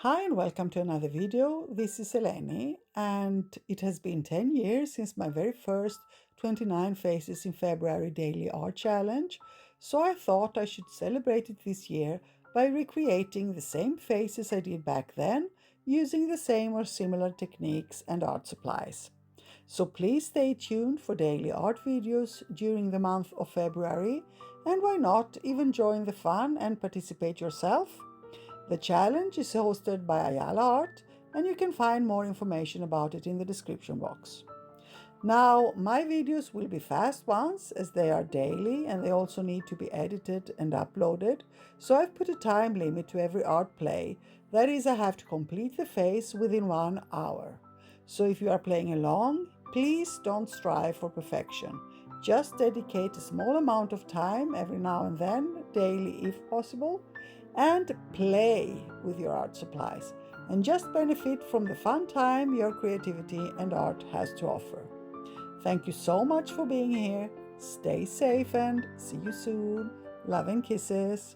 Hi and welcome to another video. This is Eleni and it has been 10 years since my very first 29 Faces in February daily art challenge, so I thought I should celebrate it this year by recreating the same faces I did back then using the same or similar techniques and art supplies. So please stay tuned for daily art videos during the month of February, and why not even join the fun and participate yourself? The challenge is hosted by Ayala Art, and you can find more information about it in the description box. Now, my videos will be fast ones as they are daily and they also need to be edited and uploaded, so I've put a time limit to every art play. That is, I have to complete the face within 1 hour. So if you are playing along, please don't strive for perfection. Just dedicate a small amount of time every now and then, daily if possible, and play with your art supplies and just benefit from the fun time your creativity and art has to offer. Thank you so much for being here. Stay safe and see you soon. Love and kisses.